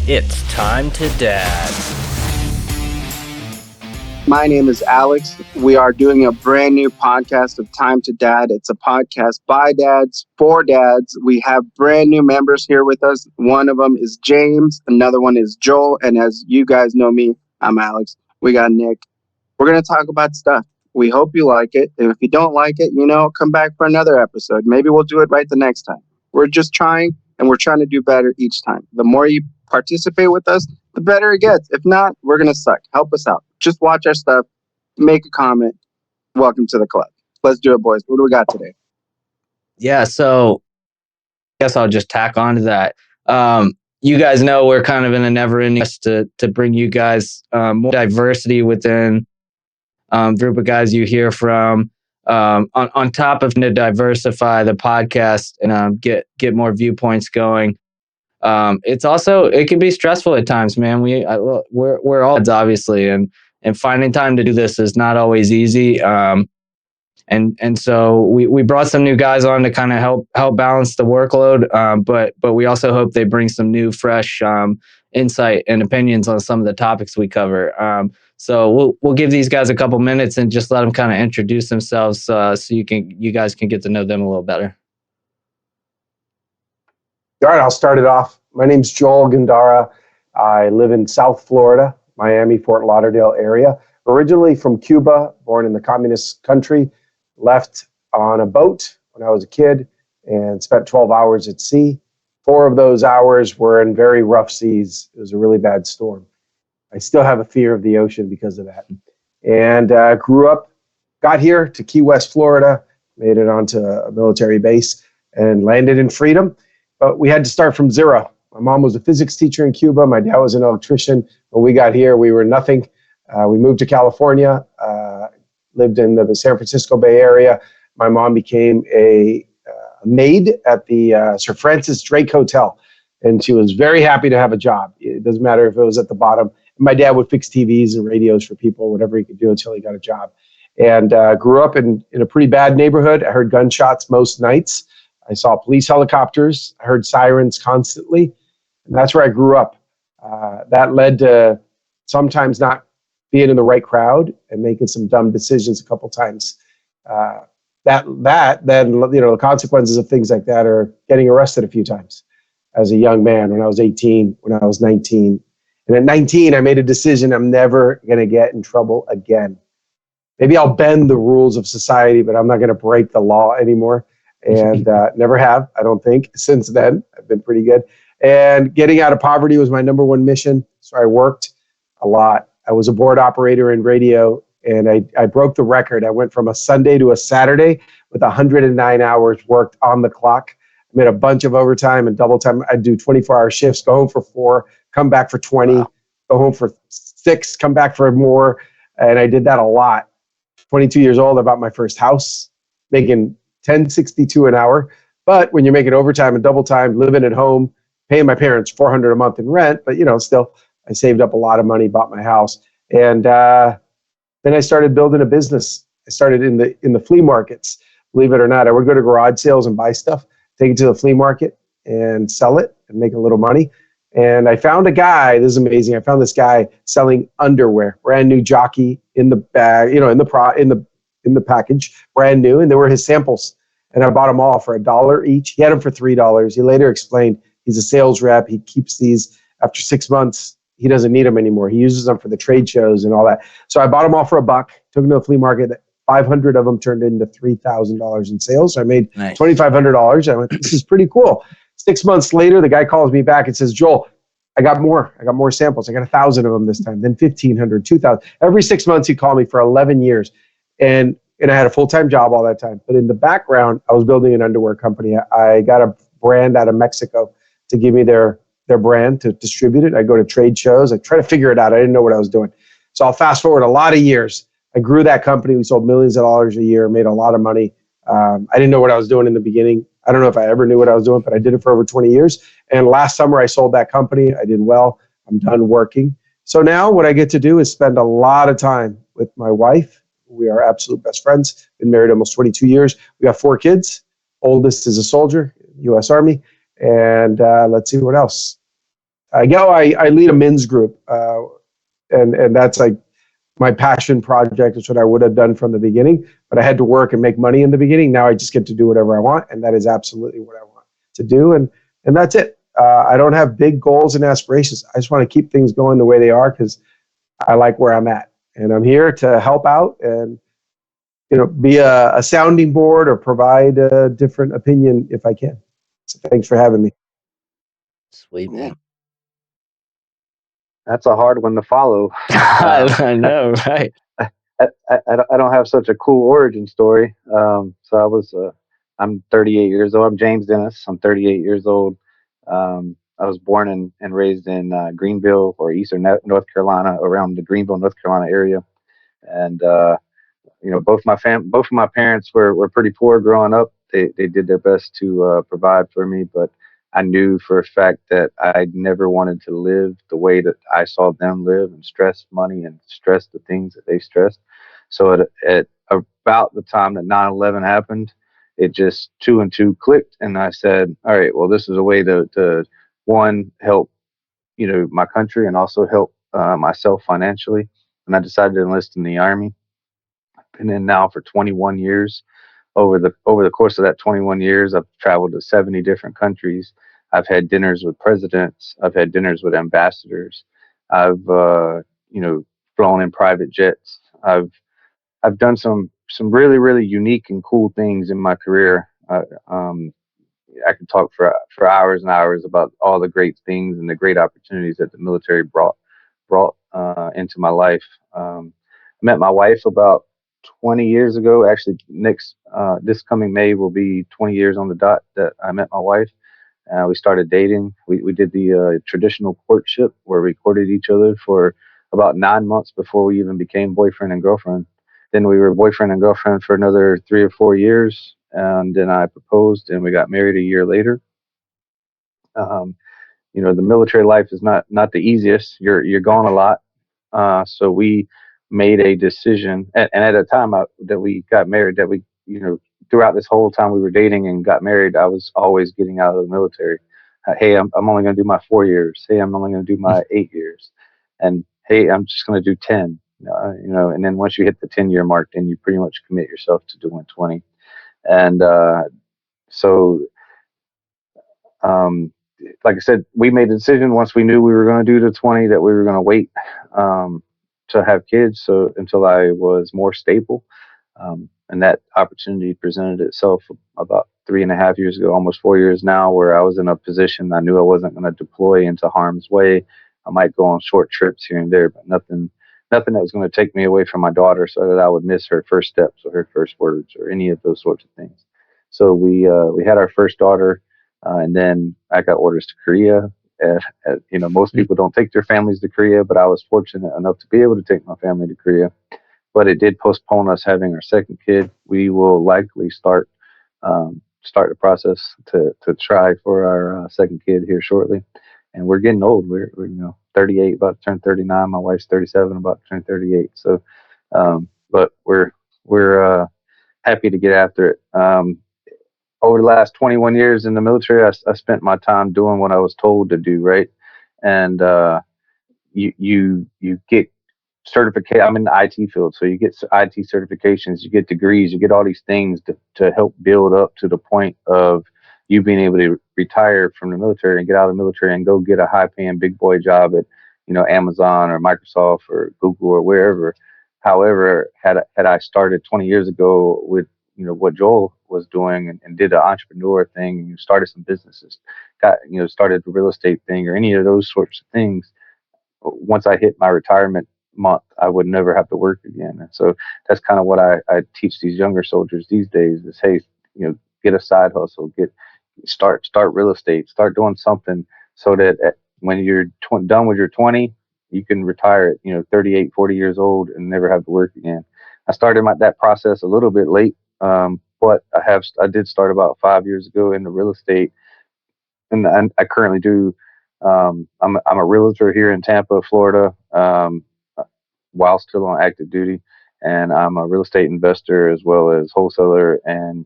It's time to dad. My name is Alex. We are doing a brand new podcast of Time to Dad. It's a podcast by dads, for dads. We have brand new members here with us. One of them is James. Another one is Joel. And as you guys know me, I'm Alex. We got Nick. We're going to talk about stuff. We hope you like it. And if you don't like it, come back for another episode. Maybe we'll do it right the next time. We're just trying, and we're trying to do better each time. The more you participate with us, the better it gets. If not, we're going to suck. Help us out. Just watch our stuff, make a comment. Welcome to the club. Let's do it, boys. What do we got today? Yeah, so I guess I'll just tack on to that. You guys know we're kind of in a never-ending to bring you guys more diversity within group of guys you hear from. On top of to diversify the podcast and get more viewpoints going. It can be stressful at times, man. We're all dads, obviously, and finding time to do this is not always easy. And so we brought some new guys on to kind of help balance the workload. But we also hope they bring some new, fresh insight and opinions on some of the topics we cover. So we'll give these guys a couple minutes and just let them kind of introduce themselves, so you guys can get to know them a little better. All right, I'll start it off. My name's Joel Gandara. I live in South Florida, Miami, Fort Lauderdale area. Originally from Cuba, born in the communist country, left on a boat when I was a kid and spent 12 hours at sea. 4 of those hours were in very rough seas. It was a really bad storm. I still have a fear of the ocean because of that. And grew up, got here to Key West, Florida, made it onto a military base and landed in freedom. But we had to start from zero. My mom was a physics teacher in Cuba. My dad was an electrician. When we got here, we were nothing. We moved to California, lived in the San Francisco Bay Area. My mom became a maid at the Sir Francis Drake Hotel, and she was very happy to have a job. It doesn't matter if it was at the bottom. My dad would fix TVs and radios for people, whatever he could do until he got a job. And grew up in a pretty bad neighborhood. I heard gunshots most nights. I saw police helicopters. I heard sirens constantly. And that's where I grew up. That led to sometimes not being in the right crowd and making some dumb decisions a couple times. Then, the consequences of things like that are getting arrested a few times as a young man when I was 18, when I was 19. And at 19, I made a decision I'm never going to get in trouble again. Maybe I'll bend the rules of society, but I'm not going to break the law anymore. And never have, I don't think. Since then, I've been pretty good. And getting out of poverty was my number one mission. So I worked a lot. I was a board operator in radio, and I broke the record. I went from a Sunday to a Saturday with 109 hours worked on the clock. I made a bunch of overtime and double time. I'd do 24-hour shifts, go home for 4, come back for 20, wow. Go home for 6, come back for more. And I did that a lot. 22 years old, I bought my first house, making $10.62 an hour. But when you're making overtime and double time, living at home, paying my parents $400 a month in rent, but still, I saved up a lot of money, bought my house, and then I started building a business. I started in the flea markets. Believe it or not, I would go to garage sales and buy stuff, take it to the flea market and sell it and make a little money. And I found a guy. This is amazing. I found this guy selling underwear, brand new jockey in the bag, in the package, brand new, and there were his samples. And I bought them all for $1 each. He had them for $3. He later explained he's a sales rep. He keeps these. After 6 months, he doesn't need them anymore. He uses them for the trade shows and all that. So I bought them all for $1, took them to the flea market. 500 of them turned into $3,000 in sales. So I made $2,500. I went, this is pretty cool. 6 months later, the guy calls me back and says, Joel, I got more samples. I got 1,000 of them this time, then 1,500, 2,000. Every 6 months, he'd call me for 11 years. And I had a full-time job all that time. But in the background, I was building an underwear company. I got a brand out of Mexico to give me their brand to distribute it. I go to trade shows. I try to figure it out. I didn't know what I was doing. So I'll fast forward a lot of years. I grew that company. We sold millions of dollars a year, made a lot of money. I didn't know what I was doing in the beginning. I don't know if I ever knew what I was doing, but I did it for over 20 years. And last summer, I sold that company. I did well. I'm done working. So now what I get to do is spend a lot of time with my wife. We are absolute best friends. Been married almost 22 years. We got 4 kids. Oldest is a soldier, U.S. Army. And let's see what else. I lead a men's group, and that's like my passion project. It's what I would have done from the beginning, but I had to work and make money in the beginning. Now I just get to do whatever I want, and that is absolutely what I want to do, and that's it. I don't have big goals and aspirations. I just want to keep things going the way they are because I like where I'm at, and I'm here to help out and be a sounding board or provide a different opinion if I can. So thanks for having me. Sweet, man. That's a hard one to follow. I know, right? I don't have such a cool origin story. I'm 38 years old. I'm James Dennis. I'm 38 years old. I was born and raised in Greenville or Eastern North Carolina, around the Greenville, North Carolina area. And both of my parents were pretty poor growing up. They did their best to provide for me, but I knew for a fact that I never wanted to live the way that I saw them live and stress money and stress the things that they stressed. So at about the time that 9/11 happened, it just two and two clicked, and I said, all right, well, this is a way to one, help my country, and also help myself financially. And I decided to enlist in the Army. Been in now for 21 years. Over the course of that 21 years, I've traveled to 70 different countries. I've had dinners with presidents. I've had dinners with ambassadors. I've flown in private jets. I've done some really really unique and cool things in my career. I could talk for hours and hours about all the great things and the great opportunities that the military brought into my life. I met my wife about 20 years ago. Actually, this coming May will be 20 years on the dot that I met my wife. We started dating. We did the traditional courtship where we courted each other for about 9 months before we even became boyfriend and girlfriend. Then we were boyfriend and girlfriend for another 3 or 4 years, and then I proposed, and we got married a year later. The military life is not the easiest. You're gone a lot, so we made a decision, and at a time that we got married, that we throughout this whole time we were dating and got married, I was always getting out of the military. Hey, I'm only going to do my 4 years. Hey, I'm only going to do my 8 years, and hey, I'm just going to do 10. And then once you hit the 10-year mark, then you pretty much commit yourself to doing 20. And so like I said, we made a decision once we knew we were going to do the 20 that we were going to wait to have kids, so until I was more stable. And that opportunity presented itself about 3.5 years ago, almost 4 years now, where I was in a position I knew I wasn't going to deploy into harm's way. I might go on short trips here and there, but nothing that was going to take me away from my daughter, so that I would miss her first steps or her first words or any of those sorts of things. So we had our first daughter, and then I got orders to Korea. Most people don't take their families to Korea, but I was fortunate enough to be able to take my family to Korea. But it did postpone us having our second kid. We will likely start the process to try for our second kid here shortly. And we're getting old. We're 38, about to turn 39. My wife's 37, about to turn 38. So, but we're happy to get after it. Over the last 21 years in the military, I spent my time doing what I was told to do, right? And you get certification. I'm in the IT field, so you get IT certifications, you get degrees, you get all these things to help build up to the point of you being able to retire from the military and get out of the military and go get a high-paying big boy job at Amazon or Microsoft or Google or wherever. However, had I started 20 years ago with what Joel was doing and did an entrepreneur thing, and started some businesses, started the real estate thing or any of those sorts of things, once I hit my retirement month, I would never have to work again. And so that's kind of what I teach these younger soldiers these days is, hey, get a side hustle, start real estate, start doing something so that when you're done with your 20, you can retire at 38, 40 years old and never have to work again. I started that process a little bit late, but I did start about 5 years ago in the real estate, and I currently do. I'm a realtor here in Tampa, Florida, while still on active duty, and I'm a real estate investor as well as wholesaler. And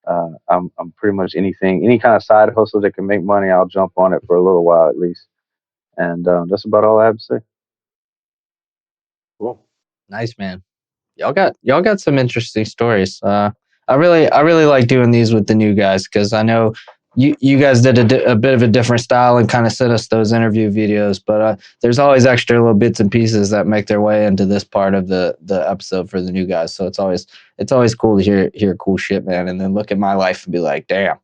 I'm pretty much any kind of side hustle that can make money, I'll jump on it for a little while at least. And that's about all I have to say. Cool. Nice, man. Y'all got some interesting stories. I really like doing these with the new guys because I know you guys did a bit of a different style and kind of sent us those interview videos, but there's always extra little bits and pieces that make their way into this part of the episode for the new guys. So it's always cool to hear cool shit, man, and then look at my life and be like, damn,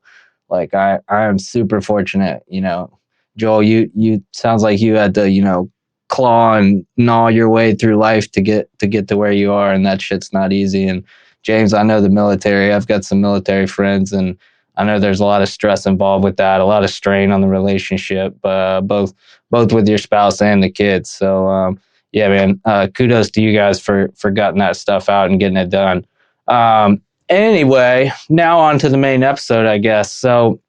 like I am super fortunate, you know. Joel, you sounds like you had to, you know, claw and gnaw your way through life to get to where you are, and that shit's not easy. And James, I know the military. I've got some military friends, and I know there's a lot of stress involved with that, a lot of strain on the relationship, both with your spouse and the kids. So yeah, man, kudos to you guys for gutting that stuff out and getting it done. Anyway, now on to the main episode, I guess. So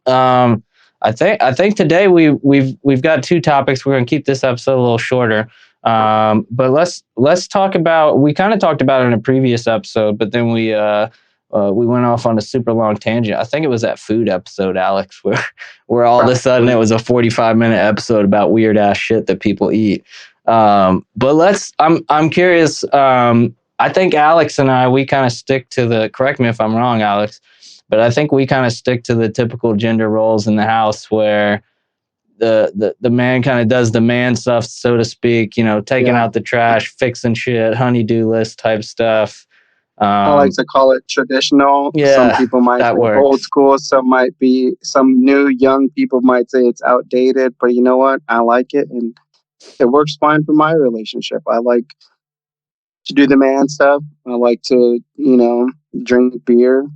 I think today we've got two topics. We're going to keep this episode a little shorter. But let's talk about, we kind of talked about it in a previous episode, but then we went off on a super long tangent. I think it was that food episode, Alex, where all of a sudden it was a 45-minute episode about weird ass shit that people eat. But I'm curious. I think Alex and I, we kind of stick to the, correct me if I'm wrong, Alex, but I think we kind of stick to the typical gender roles in the house where the man kind of does the man stuff, so to speak, you know, taking out the trash, fixing shit, honey-do list type stuff. I like to call it traditional. Yeah, some people might say works. Old school. Some new young people might say it's outdated. But you know what? I like it, and it works fine for my relationship. I like to do the man stuff. I like to, you know, drink beer.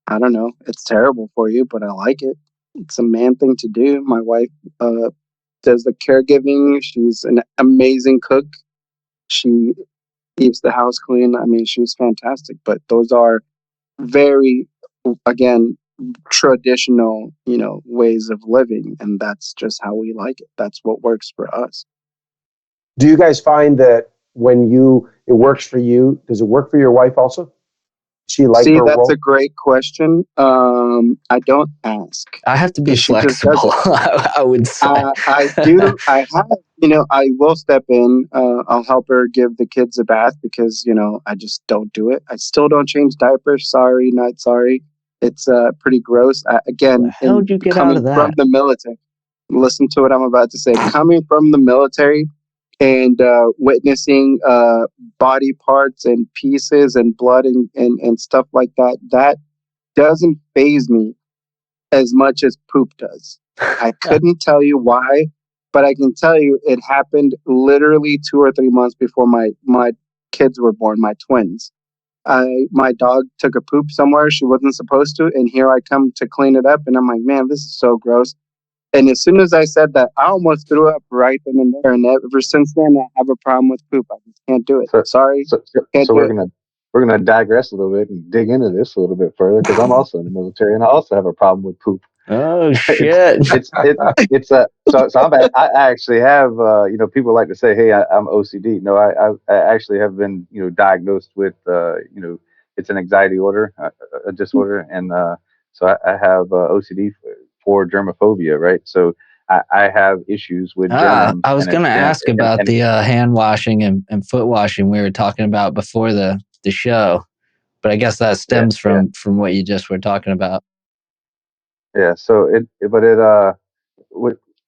I don't know. It's terrible for you, but I like it. It's a man thing to do. My wife does the caregiving. She's an amazing cook. She keeps the house clean. I mean, she's fantastic. But those are very, again, traditional, you know, ways of living, and that's just how we like it. That's what works for us. Do you guys find that when it works for you, does it work for your wife also? She like See, her that's role? a great question. I don't ask. I have to be She just flexible. does I would say. I do. I have. You know, I will step in. I'll help her give the kids a bath because, you know, I just don't do it. I still don't change diapers. Sorry, not sorry. It's pretty gross. Again, How'd you get out coming of that? from the military. Listen to what I'm about to say. Coming from the military and witnessing body parts and pieces and blood and stuff like that, that doesn't faze me as much as poop does. I couldn't tell you why, but I can tell you it happened literally 2 or 3 months before my kids were born, my twins. My dog took a poop somewhere she wasn't supposed to, and here I come to clean it up, and I'm like, man, this is so gross. And as soon as I said that, I almost threw up right then and there. And ever since then, I have a problem with poop. I just can't do it. Sorry. So we're gonna digress a little bit and dig into this a little bit further because I'm also in the military and I also have a problem with poop. Oh shit! It's so I'm I actually have you know, people like to say, hey, I'm OCD. No, I actually have been, you know, diagnosed with you know, it's an anxiety a disorder, and so I have OCD for germophobia, right? So I have issues with germs. I was going to ask about the hand washing and foot washing we were talking about before the show, but I guess that stems from what you just were talking about. Yeah. So you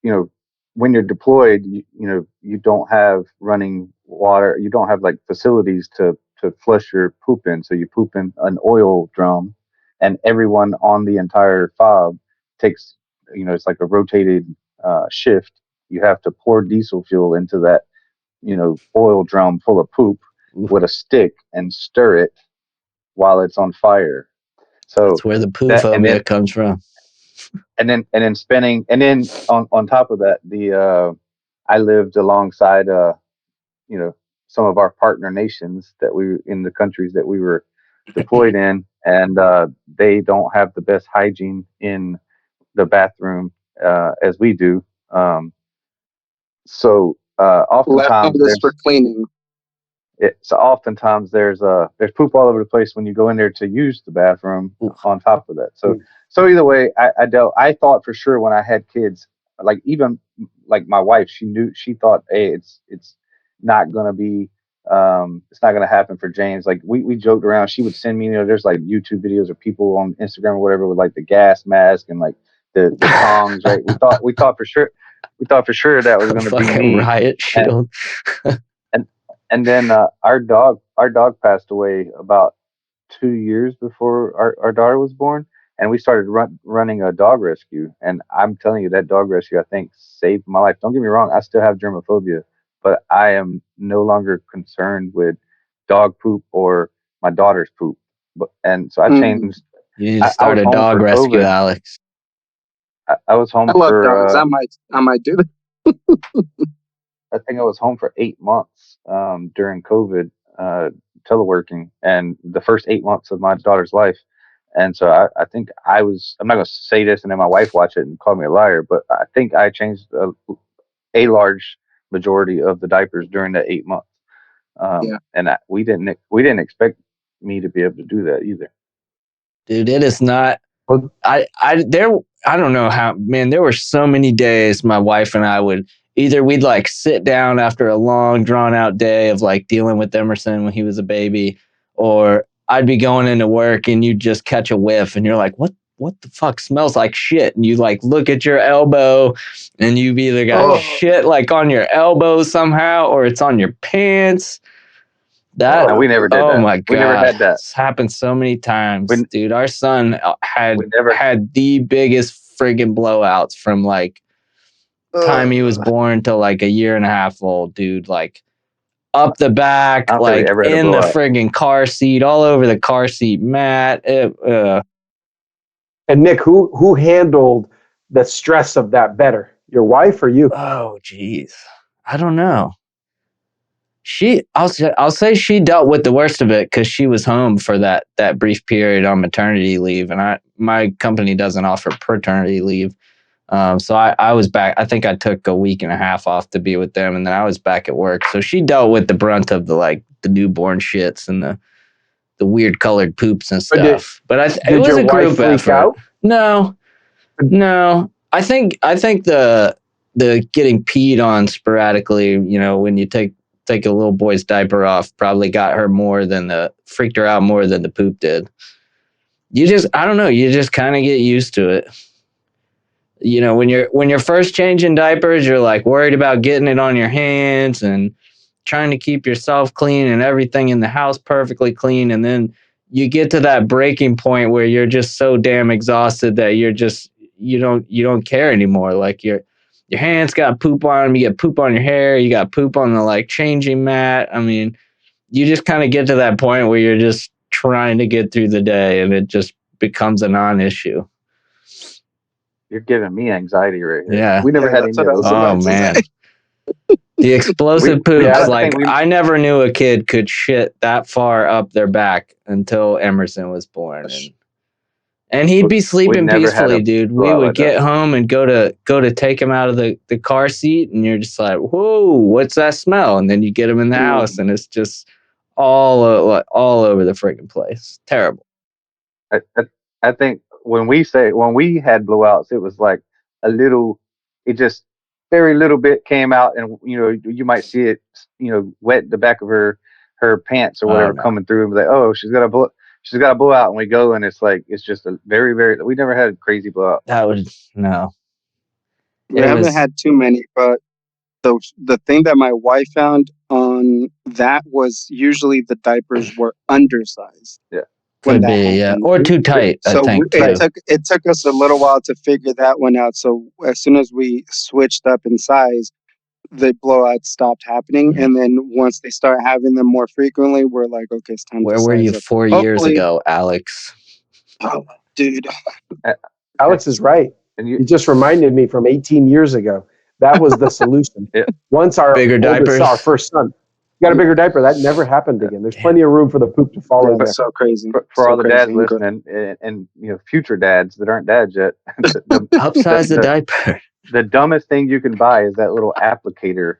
know, when you're deployed, you know, you don't have running water. You don't have like facilities to flush your poop in. So you poop in an oil drum, and everyone on the entire fob takes, you know, it's like a rotated shift. You have to pour diesel fuel into that, you know, oil drum full of poop with a stick and stir it while it's on fire. So that's where the poo phobia comes from. And then spending, and then on top of that, I lived alongside you know, some of our partner nations that we in the countries that we were deployed in, and they don't have the best hygiene in the bathroom as we do. So oftentimes there's for cleaning. So oftentimes there's poop all over the place when you go in there to use the bathroom. On top of that, so either way, I thought for sure when I had kids like even like my wife, she thought, hey, it's not gonna be it's not gonna happen for James. Like we joked around. She would send me, there's like YouTube videos of people on Instagram or whatever with like the gas mask and like the tongs, right? We thought for sure that was gonna be Fucking me. riot And shield. and then our dog passed away about 2 years before our daughter was born, and we started running a dog rescue. And I'm telling you, that dog rescue, I think, saved my life. Don't get me wrong, I still have germophobia, but I am no longer concerned with dog poop or my daughter's poop. And so I Mm. changed. You need to I start was a home dog for rescue, COVID. Alex. I was home I love dogs. for I might do that. I think I was home for 8 months during COVID, teleworking, and the first 8 months of my daughter's life. And so I think I'm not going to say this and then my wife watch it and call me a liar, but I think I changed a large majority of the diapers during that 8 months. Yeah. And we didn't expect me to be able to do that either. Dude, it is not. Well, I don't know how, man, there were so many days my wife and I would we'd like sit down after a long drawn out day of like dealing with Emerson when he was a baby, or I'd be going into work and you'd just catch a whiff and you're like, what the fuck smells like shit? And you like look at your elbow and you've either got Oh. shit like on your elbow somehow or it's on your pants. That And we never did oh that. my god, We never had that. It's happened so many times, We- dude. Our son had We never- had the biggest friggin' blowouts from like time he was born to like a year and a half old, dude. Like up the back, I don't think we like ever had a in the blowout. friggin' car seat, all over the car seat mat. And Nick, who handled the stress of that better, your wife or you? Oh, geez, I don't know. I'll say she dealt with the worst of it because she was home for that brief period on maternity leave, and my company doesn't offer paternity leave, so I was back. I think I took a week and a half off to be with them, and then I was back at work. So she dealt with the brunt of the newborn shits and the weird colored poops and stuff. But it was your a group wife freak effort. out? No. I think the getting peed on sporadically, when you take a little boy's diaper off, probably got her freaked her out more than the poop did. I don't know, you just kind of get used to it. When you're first changing diapers, you're like worried about getting it on your hands and trying to keep yourself clean and everything in the house perfectly clean. And then you get to that breaking point where you're just so damn exhausted that you don't care anymore. Like your hands got poop on them, you get poop on your hair, you got poop on the like changing mat. I mean, you just kind of get to that point where you're just trying to get through the day and it just becomes a non-issue. You're giving me anxiety right here. Yeah. We never Yeah, had any that's what I of was those. about Oh to man. say. The explosive poops, that's the like thing, I never knew a kid could shit that far up their back until Emerson was born. And he'd be sleeping never had peacefully, a dude. We blowout would like get home and go to take him out of the car seat, and you're just like, whoa, what's that smell? And then you get him in the house, and it's just all over the freaking place. Terrible. I think when we had blowouts, it was like it just very little bit came out, and you might see it, wet the back of her pants or whatever no. coming through, and be like, oh, she's got a blowout, and we go, and it's like it's just a very very. We never had a crazy blowout. That would no. We haven't had too many, but the thing that my wife found on that was usually the diapers were undersized. Yeah. When Could that be, happened. yeah. Or too tight, So I think. it took us a little while to figure that one out. So as soon as we switched up in size, the blowouts stopped happening. And then once they start having them more frequently, we're like, okay, it's time Where to were you size up. 4 years ago, Alex? Oh, dude. Alex is right. And You just reminded me from 18 years ago. That was the solution. Yeah. Once our Bigger oldest diapers? saw our first son, got a bigger diaper. That never happened again. There's plenty of room for the poop to fall in there. That's so crazy. for So all the crazy. dads listening, and future dads that aren't dads yet, Upsize the diaper. the dumbest thing you can buy is that little applicator,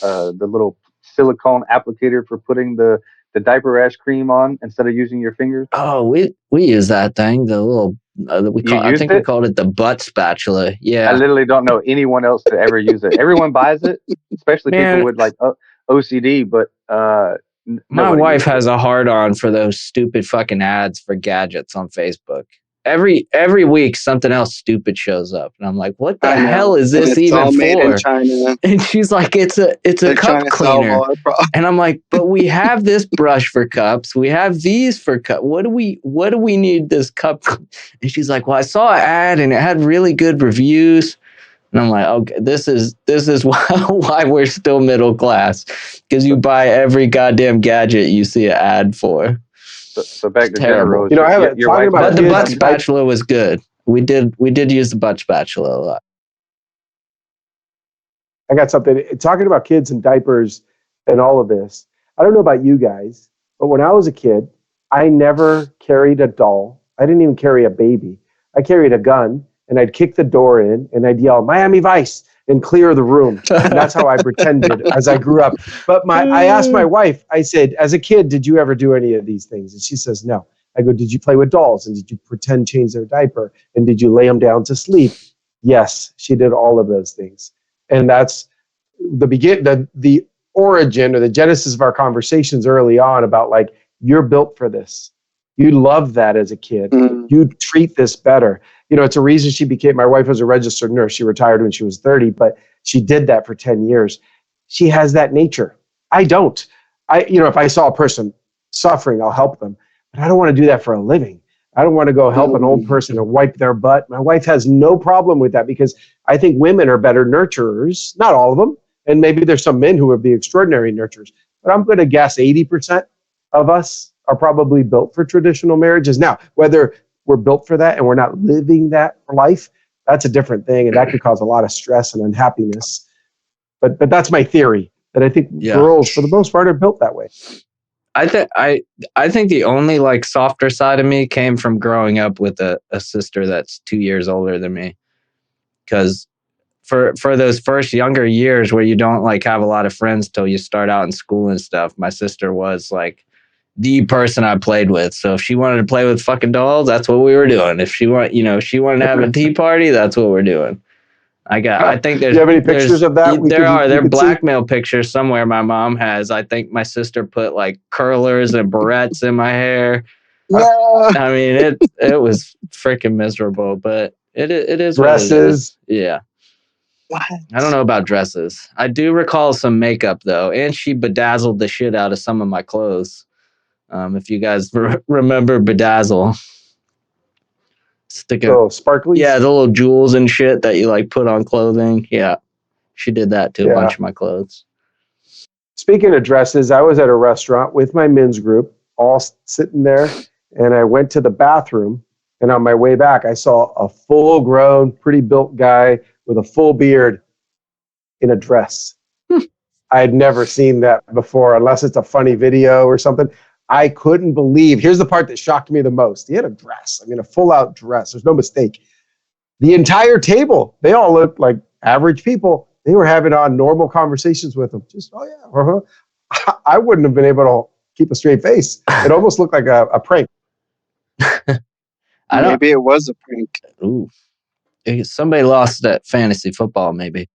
the little silicone applicator for putting the diaper rash cream on instead of using your fingers. Oh, we use that thing, the I think used we it? called it the butt spatula. I Yeah, literally don't know anyone else to ever use it. Everyone buys it, especially people man. with like OCD, but My nobody wife uses it. has a hard on for those stupid fucking ads for gadgets on Facebook. Every week something else stupid shows up, and I'm like, "What the I hell know. is And this it's even all made in for?" China. And she's like, "It's a They're trying cup to solve cleaner." all our problems. And I'm like, "But we have this brush for cups. We have these for cup. What do we need this cup?" And she's like, "Well, I saw an ad and it had really good reviews." And I'm like, okay, this is why we're still middle class, because you buy every goddamn gadget you see an ad for. So back to Gender Terrible. Rose. You know, I have Your talking wife about But the kids. butt spatula was good. We did use the butt spatula a lot. I got something talking about kids and diapers and all of this. I don't know about you guys, but when I was a kid, I never carried a doll. I didn't even carry a baby. I carried a gun and I'd kick the door in and I'd yell, Miami Vice, and clear the room. And that's how I pretended as I grew up. But I asked my wife, I said, as a kid, did you ever do any of these things? And she says, no. I go, did you play with dolls? And did you pretend change their diaper? And did you lay them down to sleep? Yes, she did all of those things. And that's the origin or the genesis of our conversations early on about like, you're built for this. You love that as a kid. You treat this better. You know, it's a reason my wife was a registered nurse. She retired when she was 30, but she did that for 10 years. She has that nature. I don't. If I saw a person suffering, I'll help them, but I don't want to do that for a living. I don't want to go help an old person and wipe their butt. My wife has no problem with that because I think women are better nurturers. Not all of them. And maybe there's some men who would be extraordinary nurturers, but I'm going to guess 80% of us are probably built for traditional marriages. Now, whether we're built for that and we're not living that life, that's a different thing. And that could cause a lot of stress and unhappiness. But that's my theory, that I think girls, for the most part, are built that way. I think the only like softer side of me came from growing up with a sister that's 2 years older than me. Because for those first younger years where you don't like have a lot of friends till you start out in school and stuff, my sister was like the person I played with. So if she wanted to play with fucking dolls, that's what we were doing. If she wanted to have a tea party, that's what we're doing. I think there's. Do you have any pictures of that? There are blackmail pictures somewhere my mom has. I think my sister put like curlers and barrettes in my hair. Yeah. I mean, it was freaking miserable, but it is dresses. What it is. Yeah. What? I don't know about dresses. I do recall some makeup though, and she bedazzled the shit out of some of my clothes. If you guys remember bedazzle. Sparkly. Yeah, the little jewels and shit that you like put on clothing. Yeah, she did that to a bunch of my clothes. Speaking of dresses, I was at a restaurant with my men's group, all sitting there, and I went to the bathroom. And on my way back, I saw a full-grown, pretty built guy with a full beard in a dress. I had never seen that before, unless it's a funny video or something. I couldn't believe. Here's the part that shocked me the most. He had a dress. I mean, a full-out dress. There's no mistake. The entire table, they all looked like average people. They were having on normal conversations with him. Just, oh yeah, uh-huh. I wouldn't have been able to keep a straight face. It almost looked like a prank. Maybe it was a prank. Ooh, somebody lost at fantasy football. Maybe.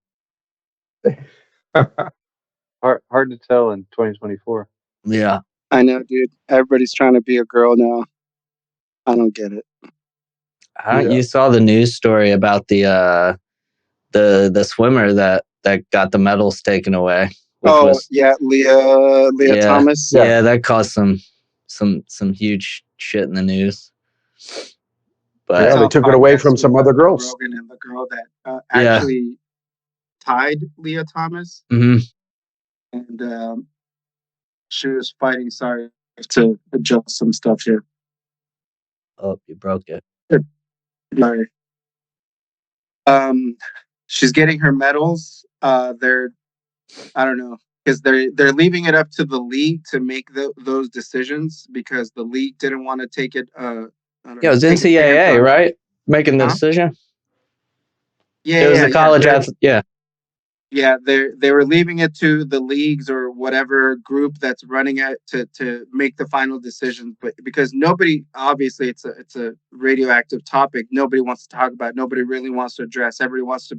Hard to tell in 2024. Yeah. I know, dude. Everybody's trying to be a girl now. I don't get it. You saw the news story about the swimmer that got the medals taken away. Leah Thomas. Yeah, that caused some huge shit in the news. But they took it away from some other girls. Rogan and the girl that actually tied Leah Thomas. Mm-hmm. And she was fighting. Sorry to adjust some stuff here. Oh, you broke it. Sorry. She's getting her medals. I don't know, because they're leaving it up to the league to make those decisions, because the league didn't want to take it. It was NCAA, right? Making the decision. Yeah, it was the college athlete. Yeah. Yeah, they were leaving it to the leagues or whatever group that's running it to make the final decisions. But because nobody, obviously, it's a radioactive topic. Nobody wants to talk about it. Nobody really wants to address. Everybody wants to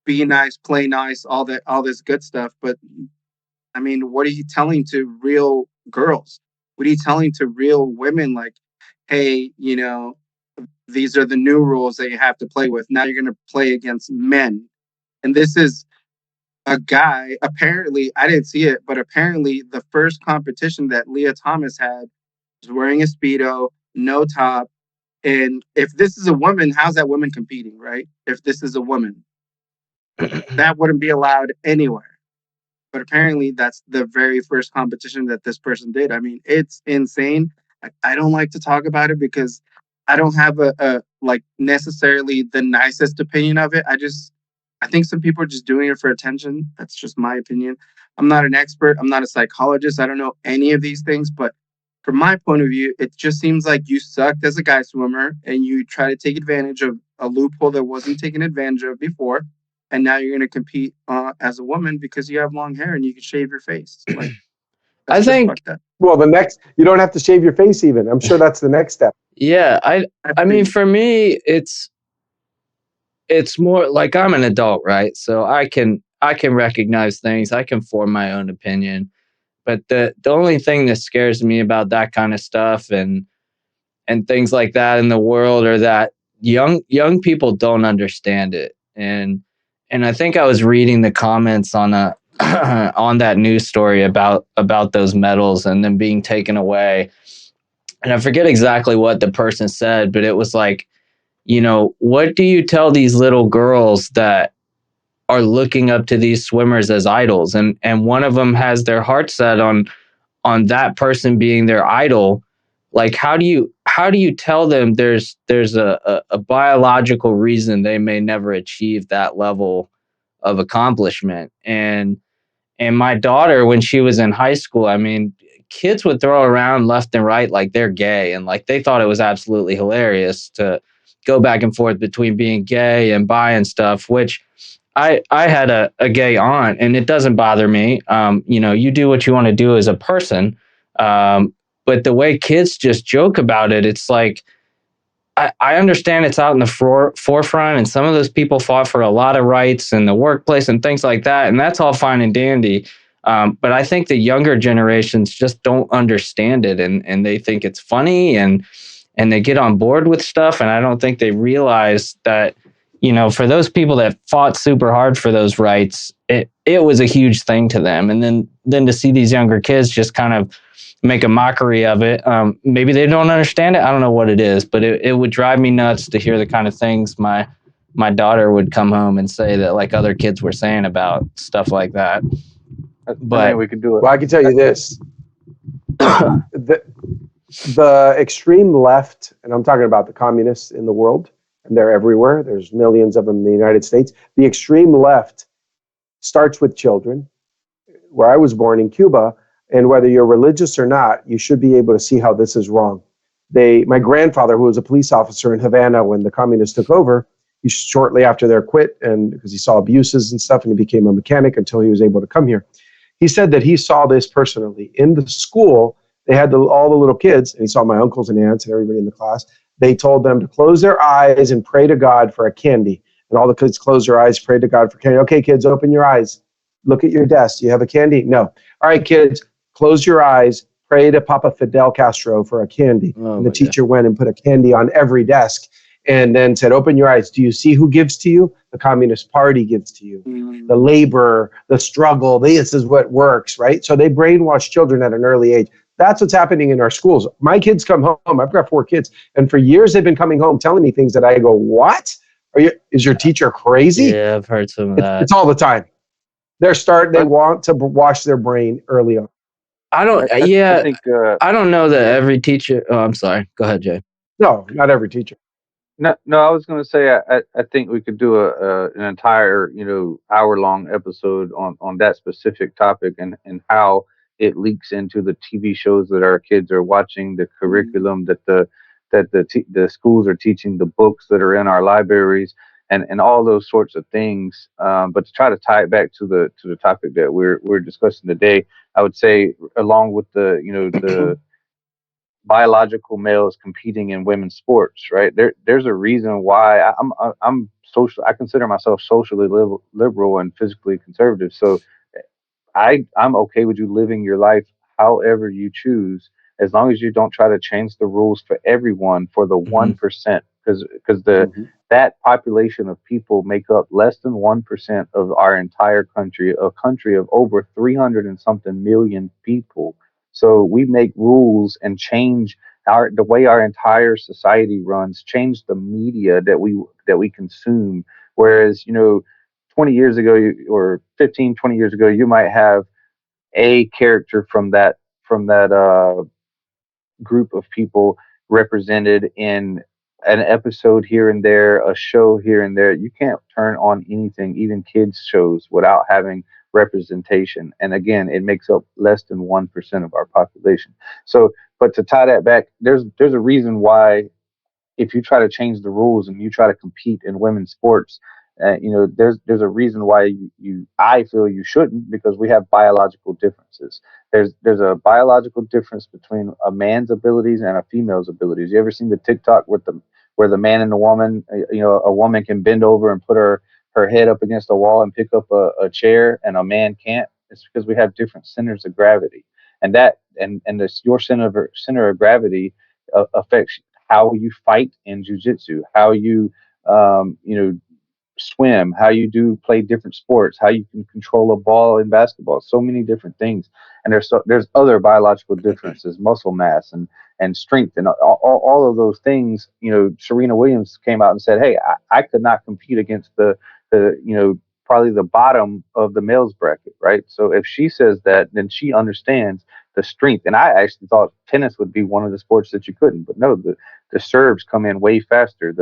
be nice, play nice, all this good stuff. But I mean, what are you telling to real girls? What are you telling to real women? Like, hey, these are the new rules that you have to play with. Now you're going to play against men, and this is a guy. Apparently, I didn't see it, but apparently, the first competition that Leah Thomas had was wearing a speedo, no top. And if this is a woman, how's that woman competing, right? If this is a woman, that wouldn't be allowed anywhere. But apparently that's the very first competition that this person did. I mean, it's insane. I don't like to talk about it because I don't have a like necessarily the nicest opinion of it. I think some people are just doing it for attention. That's just my opinion. I'm not an expert. I'm not a psychologist. I don't know any of these things, but from my point of view, it just seems like you sucked as a guy swimmer and you try to take advantage of a loophole that wasn't taken advantage of before, and now you're going to compete as a woman because you have long hair and you can shave your face. Like, I that's just think, fucked up. Well, you don't have to shave your face even. I'm sure that's the next step. yeah, I mean, for me, it's more like I'm an adult, right? So I can recognize things. I can form my own opinion. But the only thing that scares me about that kind of stuff and things like that in the world are that young people don't understand it. And I think I was reading the comments on a on that news story about those medals and them being taken away. And I forget exactly what the person said, but it was like, what do you tell these little girls that are looking up to these swimmers as idols, and one of them has their heart set on that person being their idol? Like, how do you tell them there's a biological reason they may never achieve that level of accomplishment? And my daughter, when she was in high school, I mean, kids would throw around left and right like they're gay, and like they thought it was absolutely hilarious to go back and forth between being gay and bi and stuff, which I had a gay aunt, and it doesn't bother me. You do what you want to do as a person. But the way kids just joke about it, it's like, I understand it's out in the forefront, and some of those people fought for a lot of rights in the workplace and things like that, and that's all fine and dandy. But I think the younger generations just don't understand it, and they think it's funny, and they get on board with stuff, and I don't think they realize that, for those people that fought super hard for those rights, it was a huge thing to them. And then to see these younger kids just kind of make a mockery of it. Maybe they don't understand it. I don't know what it is, but it would drive me nuts to hear the kind of things my daughter would come home and say that like other kids were saying about stuff like that. But I think we could do it. Well, I can tell you this. the extreme left, and I'm talking about the communists in the world, and they're everywhere. There's millions of them in the United States. The extreme left starts with children. Where I was born in Cuba, and whether you're religious or not, you should be able to see how this is wrong. My grandfather, who was a police officer in Havana when the communists took over, he shortly after they quit, and because he saw abuses and stuff, and he became a mechanic until he was able to come here. He said that he saw this personally in the school. They had all the little kids, and he saw my uncles and aunts and everybody in the class. They told them to close their eyes and pray to God for a candy. And all the kids closed their eyes, prayed to God for candy. Okay, kids, open your eyes. Look at your desk. Do you have a candy? No. All right, kids, close your eyes. Pray to Papa Fidel Castro for a candy. And the teacher went and put a candy on every desk and then said, open your eyes. Do you see who gives to you? The Communist Party gives to you. Mm-hmm. The labor, the struggle, this is what works, right? So they brainwash children at an early age. That's what's happening in our schools. My kids come home. I've got 4 kids. And for years, they've been coming home telling me things that I go, what? Is your teacher crazy? Yeah, I've heard some of that. It's all the time. They want to wash their brain early on. I don't know that every teacher. Oh, I'm sorry. Go ahead, Jay. No, not every teacher. No, I was going to say I think we could do an entire hour-long episode on that specific topic and how it leaks into the TV shows that our kids are watching, the curriculum that the schools are teaching, the books that are in our libraries, and all those sorts of things. But to try to tie it back to the topic that we're discussing today, I would say, along with the biological males competing in women's sports, right? There's a reason why I'm social. I consider myself socially liberal and physically conservative. So I'm okay with you living your life however you choose, as long as you don't try to change the rules for everyone for the Mhm. 1%, because the Mhm. that population of people make up less than 1% of our entire country, a country of over 300 and something million people. So we make rules and change the way our entire society runs, change the media that we consume. Whereas, 20 years ago or 15, 20 years ago, you might have a character from that group of people represented in an episode here and there, a show here and there. You can't turn on anything, even kids shows, without having representation. And again, it makes up less than 1% of our population. So, but to tie that back, there's a reason why, if you try to change the rules and you try to compete in women's sports, there's a reason why I feel you shouldn't, because we have biological differences. There's a biological difference between a man's abilities and a female's abilities. You ever seen the TikTok with the where the man and the woman, a woman can bend over and put her head up against a wall and pick up a chair, and a man can't? It's because we have different centers of gravity, and your center of gravity affects how you fight in jujitsu, how you swim, how you do play different sports, how you can control a ball in basketball, so many different things. And there's other biological differences, muscle mass and strength, and all of those things. Serena Williams came out and said, "Hey, I could not compete against the probably the bottom of the males bracket, right?" So if she says that, then she understands the strength. And I actually thought tennis would be one of the sports that you couldn't, but no, the serves come in way faster,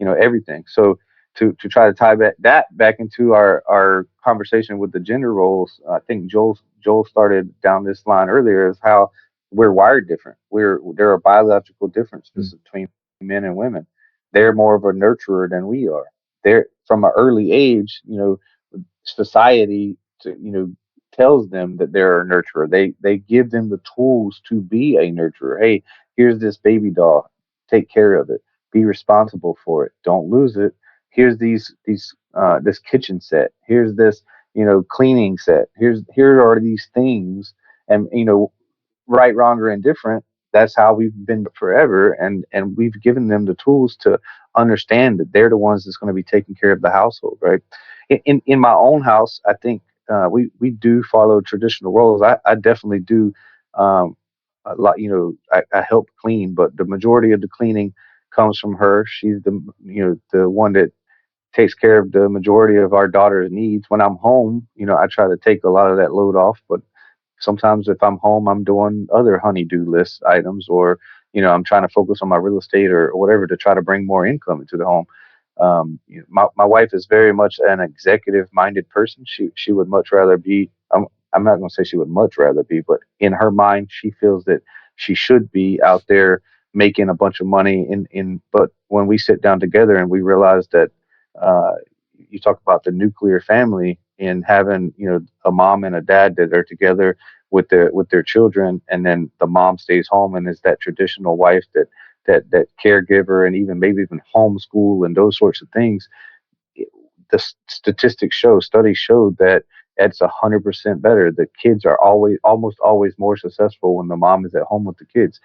everything. So to try to tie back into our conversation with the gender roles, I think Joel started down this line earlier, is how we're wired different. There are biological differences between men and women. They're more of a nurturer than we are. They're from an early age, society tells them that they're a nurturer. They give them the tools to be a nurturer. Hey, here's this baby doll. Take care of it. Be responsible for it. Don't lose it. Here's this kitchen set. Here's this cleaning set. Here are these things, and right, wrong, or indifferent. That's how we've been forever, and we've given them the tools to understand that they're the ones that's going to be taking care of the household, right? In my own house, I think we do follow traditional roles. I definitely do a lot. I help clean, but the majority of the cleaning comes from her. She's the one that takes care of the majority of our daughter's needs. When I'm home, I try to take a lot of that load off, but sometimes if I'm home, I'm doing other honeydew list items, or I'm trying to focus on my real estate or whatever to try to bring more income into the home. My wife is very much an executive minded person. She would much rather be. I'm not going to say she would much rather be, but in her mind, she feels that she should be out there making a bunch of money. But when we sit down together and we realize that, uh, you talk about the nuclear family and having a mom and a dad that are together with their children, and then the mom stays home and is that traditional wife, that caregiver, and even maybe even homeschool and those sorts of things. The statistics show, studies show that it's 100% better. The kids are almost always more successful when the mom is at home with the kids.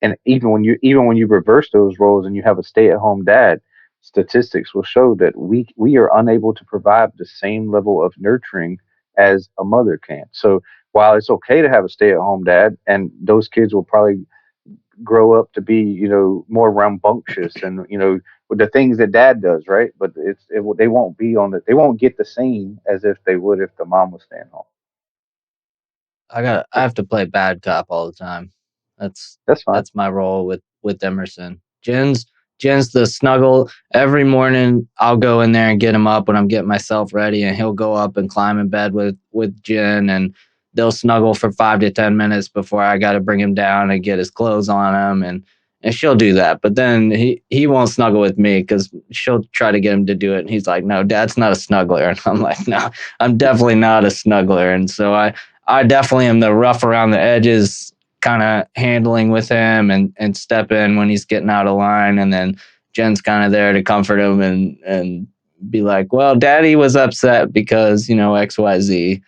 And even when you reverse those roles and you have a stay-at-home dad, statistics will show that we are unable to provide the same level of nurturing as a mother can. So while it's okay to have a stay-at-home dad, and those kids will probably grow up to be more rambunctious and with the things that dad does, right? But they won't they won't get the same as if they would if the mom was staying home. I have to play bad cop all the time. That's That's fine. that's my role with Emerson. Jen's the snuggle. Every morning I'll go in there and get him up when I'm getting myself ready, and he'll go up and climb in bed with Jen, and they'll snuggle for 5 to 10 minutes before I got to bring him down and get his clothes on him, and and she'll do that. But then he won't snuggle with me because she'll try to get him to do it. And he's like, no, Dad's not a snuggler. And I'm like, no, I'm definitely not a snuggler. And so I definitely am the rough around the edges kind of handling with him and step in when he's getting out of line. And then Jen's kind of there to comfort him and be like, well, Daddy was upset because, XYZ.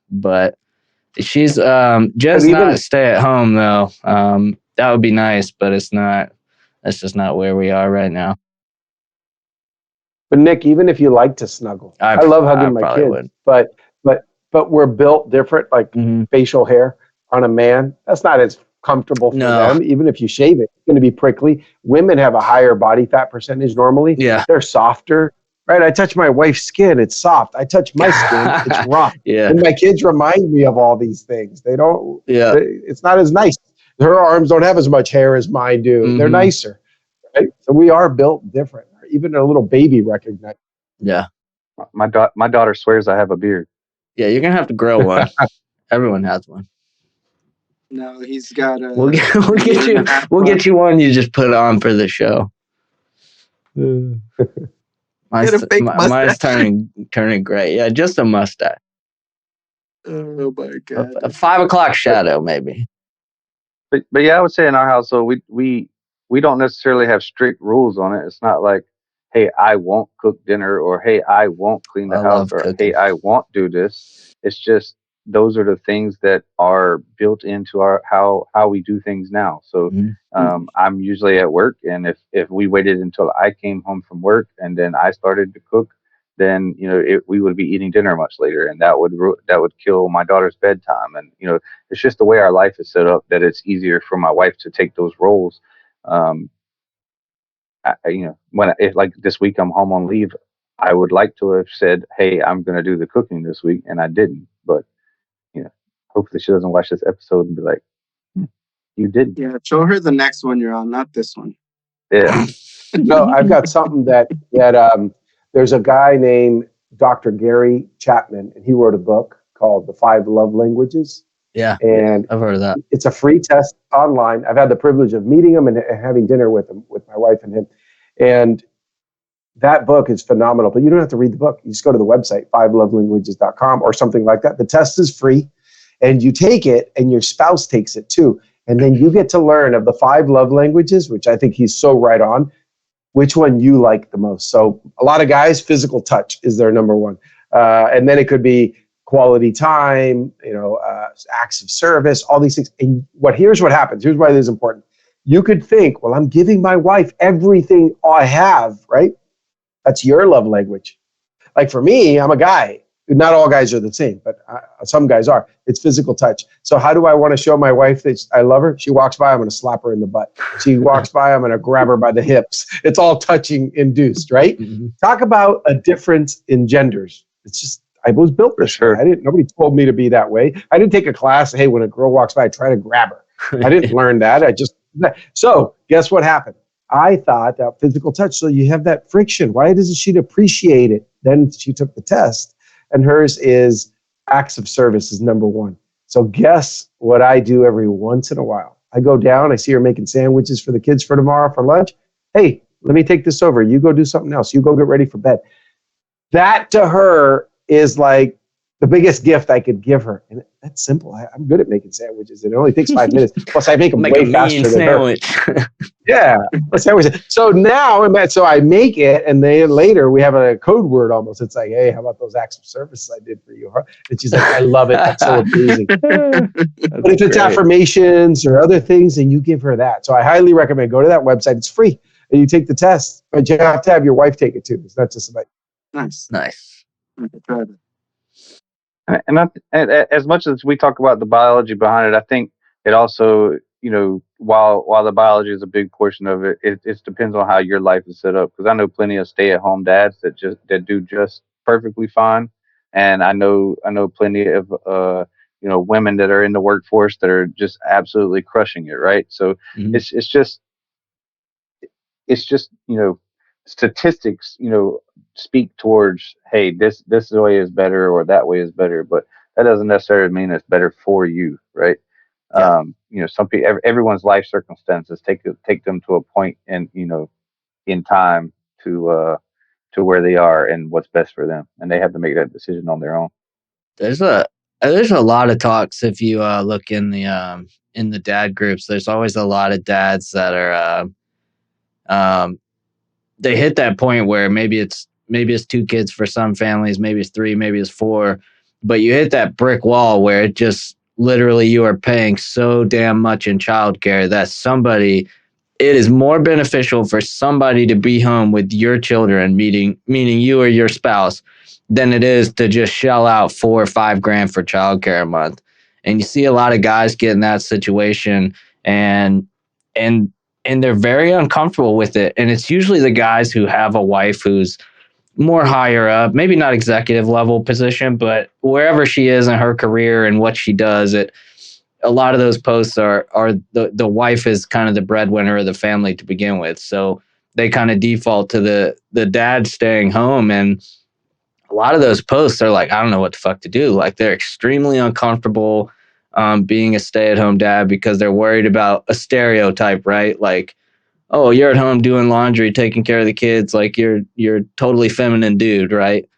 But she's Jen's not a stay at home though. That would be nice, but it's not. That's just not where we are right now. But Nick, even if you like to snuggle, I love hugging my kids, but we're built different. Like facial hair on a man, that's not as comfortable for them. Even if you shave it, it's going to be prickly. Women have a higher body fat percentage normally. Yeah, they're softer. Right, I touch my wife's skin; it's soft. I touch my skin; it's rough. Yeah, and my kids remind me of all these things. They don't. Yeah, it's not as nice. Her arms don't have as much hair as mine do. Mm-hmm. They're nicer. Right? So we are built different. Even a little baby recognizes. Yeah, my daughter swears I have a beard. Yeah, you're gonna have to grow one. Everyone has one. No, he's got a. We'll get you one. You just put on for the show. Mine's turning gray. Yeah, just a mustache. Oh my God! A 5 o'clock shadow, maybe. But yeah, I would say in our household we don't necessarily have strict rules on it. It's not like, hey, I won't cook dinner, or hey, I won't clean the house, or hey, I won't do this. It's just those are the things that are built into our how we do things now. So I'm usually at work, and if we waited until I came home from work and then I started to cook, then we would be eating dinner much later, and that would kill my daughter's bedtime. And it's just the way our life is set up that it's easier for my wife to take those roles. If like this week I'm home on leave, I would like to have said, hey, I'm going to do the cooking this week, and I didn't. But hopefully she doesn't watch this episode and be like, you didn't. Yeah, show her the next one you're on, not this one. Yeah. No, I've got something that there's a guy named Dr. Gary Chapman, and he wrote a book called The 5 Love Languages. Yeah, and I've heard of that. It's a free test online. I've had the privilege of meeting him and having dinner with him, with my wife and him. And that book is phenomenal, but you don't have to read the book. You just go to the website, 5lovelanguages.com or something like that. The test is free, and you take it, and your spouse takes it too. And then you get to learn of the 5 love languages, which I think he's so right on, which one you like the most. So a lot of guys, physical touch is their number one. And then it could be quality time, acts of service, all these things. And here's what happens. Here's why this is important. You could think, well, I'm giving my wife everything I have, right? That's your love language. Like for me, I'm a guy. Not all guys are the same, but some guys are. It's physical touch. So how do I want to show my wife that I love her? She walks by, I'm going to slap her in the butt. She walks by, I'm going to grab her by the hips. It's all touching induced, right? Mm-hmm. Talk about a difference in genders. It's just, I was built this way. Nobody told me to be that way. I didn't take a class. Hey, when a girl walks by, I try to grab her. I didn't learn that. So guess what happened? I thought that physical touch. So you have that friction. Why doesn't she appreciate it? Then she took the test. And hers is acts of service is number one. So guess what I do every once in a while? I go down, I see her making sandwiches for the kids for tomorrow for lunch. Hey, let me take this over. You go do something else. You go get ready for bed. That to her is like the biggest gift I could give her. And that's simple. I'm good at making sandwiches. It only takes 5 minutes. Plus, I make them way faster than her. Yeah. So now, I make it, and then later we have a code word almost. It's like, hey, how about those acts of service I did for you? Huh? And she's like, I love it. That's so amazing. But if it's affirmations or other things, then you give her that. So I highly recommend go to that website. It's free. And you take the test. But you have to have your wife take it too. It's not just about Nice. And as much as we talk about the biology behind it, I think it also, while the biology is a big portion of it, it depends on how your life is set up. Because I know plenty of stay-at-home dads that do just perfectly fine, and I know plenty of women that are in the workforce that are just absolutely crushing it, right? So it's just statistics, speak towards, hey, this way is better or that way is better, but that doesn't necessarily mean it's better for you, right? Yeah. Some people, everyone's life circumstances take them to a point in in time to where they are and what's best for them, and they have to make that decision on their own. There's a lot of talks if you look in the dad groups. There's always a lot of dads that are they hit that point where maybe it's 2 kids for some families, maybe it's 3, maybe it's 4, but you hit that brick wall where it just literally you are paying so damn much in childcare that it is more beneficial for somebody to be home with your children, meaning you or your spouse, than it is to just shell out $4 or $5 for childcare a month. And you see a lot of guys get in that situation, and they're very uncomfortable with it. And it's usually the guys who have a wife who's more higher up, maybe not executive level position, but wherever she is in her career and what she does, a lot of those posts are the wife is kind of the breadwinner of the family to begin with. So they kind of default to the dad staying home. And a lot of those posts are like, I don't know what the fuck to do. Like, they're extremely uncomfortable being a stay-at-home dad because they're worried about a stereotype, right? Like, oh, you're at home doing laundry, taking care of the kids, like you're totally feminine dude, right?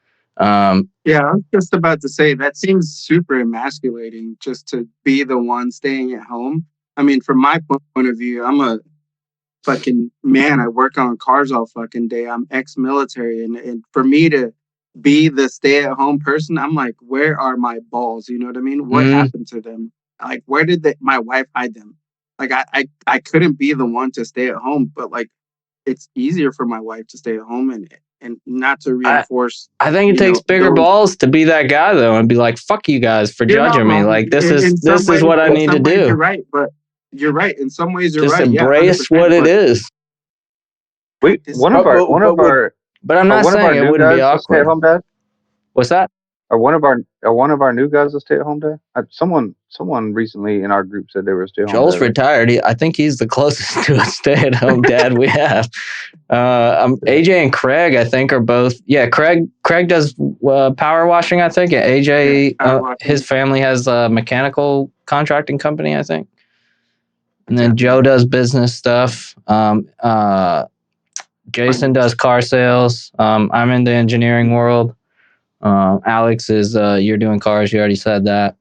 Yeah, I was just about to say that seems super emasculating just to be the one staying at home. I mean, from my point of view, I'm a fucking man. I work on cars all fucking day. I'm ex-military, and for me to be the stay-at-home person, I'm like, where are my balls? You know what I mean? What happened to them? Like, where did my wife hide them? Like, I couldn't be the one to stay at home, but like, it's easier for my wife to stay at home and not to reinforce. I think it takes bigger balls to be that guy though, and be like, "Fuck you guys for judging me." Like, this is what I need to do. You're right, but you're right. In some ways, you're just right. Embrace what it is. One of our. But I'm not saying it wouldn't be awkward. Stay-at-home dad? What's that? Are one of our new guys a stay-at-home dad? Someone recently in our group said they were stay-at-home. Joel's dad. Retired. I think he's the closest to a stay-at-home dad we have. AJ and Craig, I think, are both. Yeah, Craig does power washing, I think. And AJ, his family has a mechanical contracting company, I think. And then Joe does business stuff. Jason does car sales. I'm in the engineering world. Alex is you're doing cars. You already said that.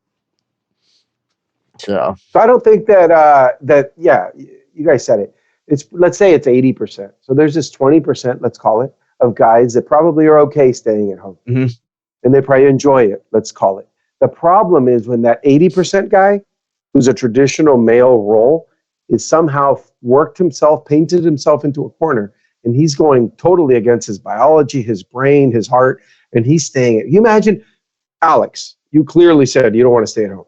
So I don't think that you guys said it. Let's say it's 80%. So there's this 20%, let's call it, of guys that probably are okay staying at home, and they probably enjoy it. Let's call it. The problem is when that 80% guy, who's a traditional male role, is somehow painted himself into a corner, and he's going totally against his biology, his brain, his heart, and he's staying at. You imagine, Alex, you clearly said you don't want to stay at home.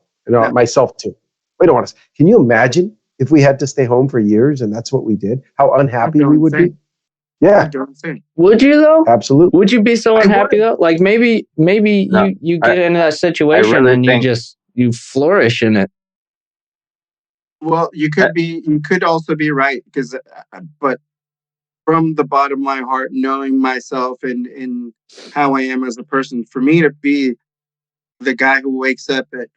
Myself too. We don't want to. Can you imagine if we had to stay home for years and that's what we did? How unhappy we would be. Yeah. Would you though? Absolutely. Would you be so unhappy though? Like maybe you get into that situation and you flourish in it. Well, you could also be right but from the bottom of my heart, knowing myself and how I am as a person, for me to be the guy who wakes up at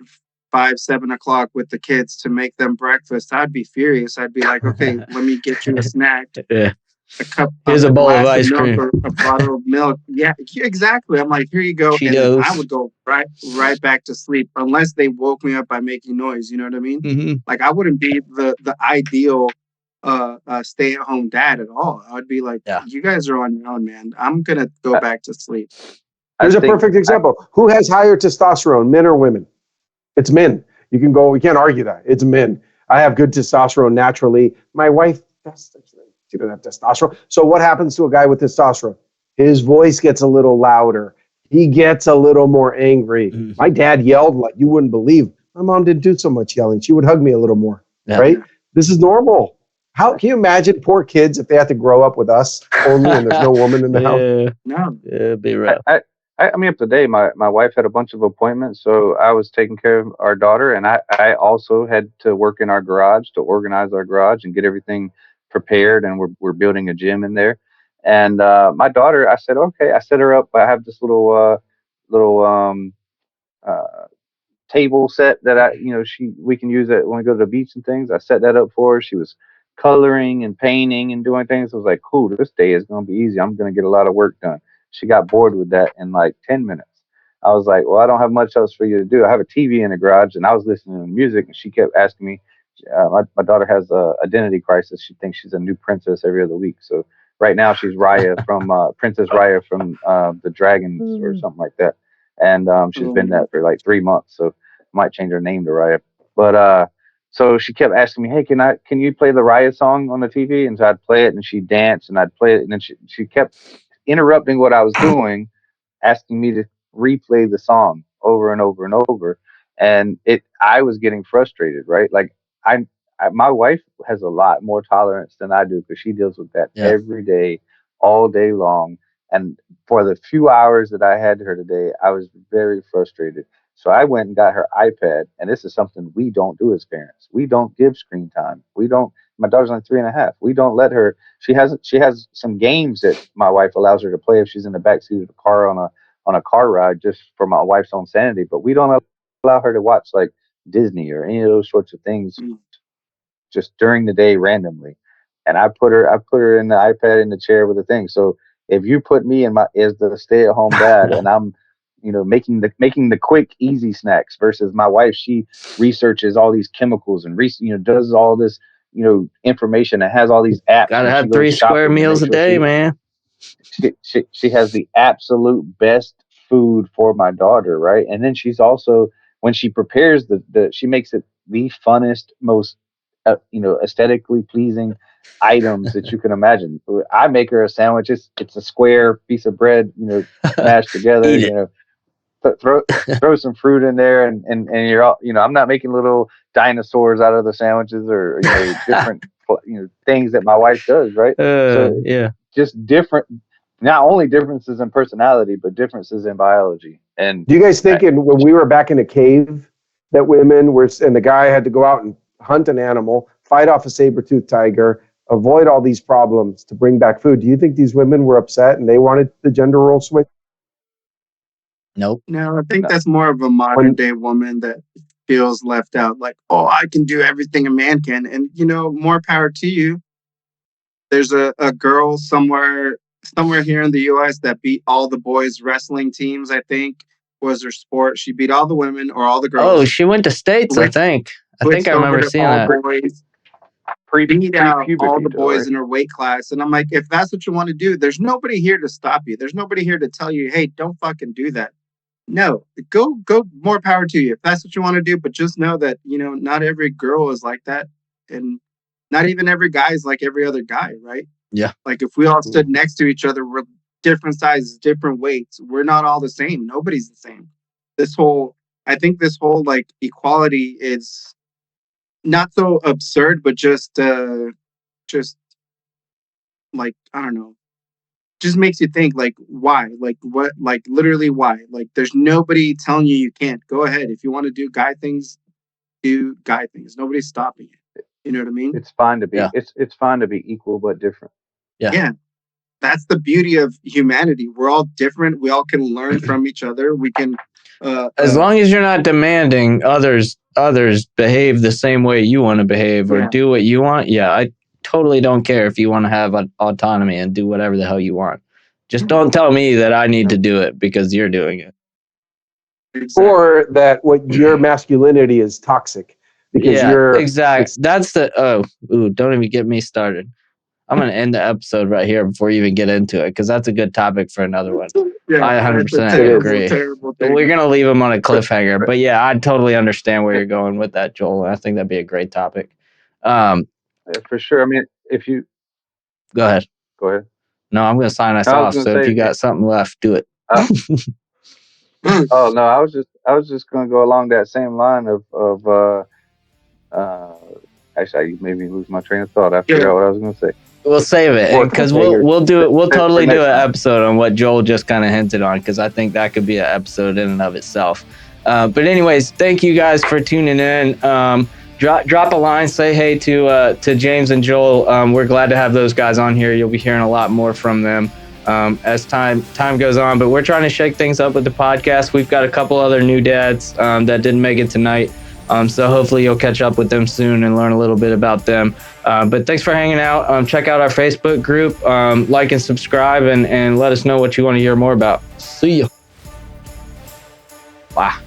5-7 o'clock with the kids to make them breakfast, I'd be furious. I'd be like, okay, let me get you a snack. Yeah. Here's a bowl of ice cream, or a bottle of milk. Yeah, exactly. I'm like, here you go. Cheetos. And I would go right back to sleep unless they woke me up by making noise. You know what I mean? Mm-hmm. Like, I wouldn't be the ideal stay-at-home dad at all. I would be like, you guys are on your own, man. I'm gonna go back to sleep. Here's a perfect example. Who has higher testosterone, men or women? It's men. We can't argue that. It's men. I have good testosterone naturally. My wife, she doesn't have testosterone. So what happens to a guy with testosterone? His voice gets a little louder. He gets a little more angry. Mm-hmm. My dad yelled like you wouldn't believe. My mom didn't do so much yelling. She would hug me a little more, right? This is normal. How can you imagine poor kids if they have to grow up with us only and there's no woman in the house? No. It'd be rough. I mean, up to date, my wife had a bunch of appointments, so I was taking care of our daughter, and I also had to work in our garage to organize our garage and get everything prepared, and we're building a gym in there. And my daughter, I said, okay, I set her up. I have this little table set that we can use it when we go to the beach and things. I set that up for her. She was coloring and painting and doing things. I was like, cool, this day is going to be easy. I'm going to get a lot of work done. She got bored with that in like 10 minutes. I was like, well, I don't have much else for you to do. I have a TV in the garage, and I was listening to music, and she kept asking me. My daughter has a identity crisis. She thinks she's a new princess every other week. So right now she's Raya from Princess Raya from the Dragons or something like that. And she's been that for like 3 months. So I might change her name to Raya. But so she kept asking me, hey, can you play the Raya song on the TV? And so I'd play it, and she'd dance, and I'd play it. And then she kept interrupting what I was doing, asking me to replay the song over and over and over. And I was getting frustrated, right? Like my wife has a lot more tolerance than I do, because she deals with that every day, all day long. And for the few hours that I had her today, I was very frustrated. So I went and got her iPad, and this is something we don't do as parents. We don't give screen time. My daughter's only 3.5. We don't let her. She has some games that my wife allows her to play if she's in the backseat of the car on a car ride, just for my wife's own sanity. But we don't allow her to watch like Disney or any of those sorts of things just during the day randomly. And I put her in the iPad in the chair with the thing. So if you put me as the stay-at-home dad, and I'm making the quick easy snacks, versus my wife, she researches all these chemicals and does all this information, and has all these apps. Gotta have 3 square meals a day, man. She has the absolute best food for my daughter, right? And then she's also, when she prepares she makes it the funnest, most aesthetically pleasing items that you can imagine. I make her a sandwich. It's a square piece of bread, mashed together. Throw some fruit in there, and you're all, I'm not making little dinosaurs out of the sandwiches, or different things that my wife does, right? Just different. Not only differences in personality, but differences in biology. And do you guys think when we were back in a cave that women were, and the guy had to go out and hunt an animal, fight off a saber-toothed tiger, avoid all these problems to bring back food? Do you think these women were upset and they wanted the gender role switch? Nope. No, I think that's more of a modern day woman that feels left out. Like, oh, I can do everything a man can. And, more power to you. There's a girl somewhere here in the U.S. that beat all the boys' wrestling teams, I think, was her sport. She beat all the women or all the girls. Oh, she went to States, I think. I remember seeing that. Boys, beat out all the boys in her weight class. And I'm like, if that's what you want to do, there's nobody here to stop you. There's nobody here to tell you, hey, don't fucking do that. No, go, more power to you if that's what you want to do. But just know that, not every girl is like that. And not even every guy is like every other guy, right? Yeah. Like if we all stood next to each other, we're different sizes, different weights. We're not all the same. Nobody's the same. I think this whole like equality is not so absurd, but just like, I don't know, just makes you think, like, why? Like, what? Like, literally, why? Like, there's nobody telling you can't. Go ahead. If you want to do guy things, do guy things. Nobody's stopping you. You know what I mean? It's fine to be. Yeah. It's fine to be equal but different. Yeah. That's the beauty of humanity. We're all different. We all can learn from each other. We can. As long as you're not demanding others behave the same way you want to behave or do what you want. Yeah, I totally don't care if you want to have autonomy and do whatever the hell you want. Just don't tell me that I need to do it because you're doing it. Exactly. Or that what your masculinity is toxic because you're exactly. That's the don't even get me started. I'm going to end the episode right here before you even get into it, because that's a good topic for another one. Yeah, I 100% agree. We're going to leave them on a cliffhanger. But yeah, I totally understand where you're going with that, Joel. I think that'd be a great topic. Yeah, for sure. I mean, if you... Go ahead. No, I'm going to sign us off. So if you got something left, do it. Oh, no, I was just going to go along that same line of actually, you made me lose my train of thought. I forgot what I was going to say. We'll save it because we'll do it. We'll totally do an episode on what Joel just kind of hinted on, because I think that could be an episode in and of itself. But anyways, thank you guys for tuning in. Drop a line, say hey to James and Joel. We're glad to have those guys on here. You'll be hearing a lot more from them. as time goes on. But we're trying to shake things up with the podcast. We've got a couple other new dads that didn't make it tonight. So hopefully you'll catch up with them soon and learn a little bit about them. But thanks for hanging out. Check out our Facebook group, like and subscribe, and let us know what you want to hear more about. See ya. Bye.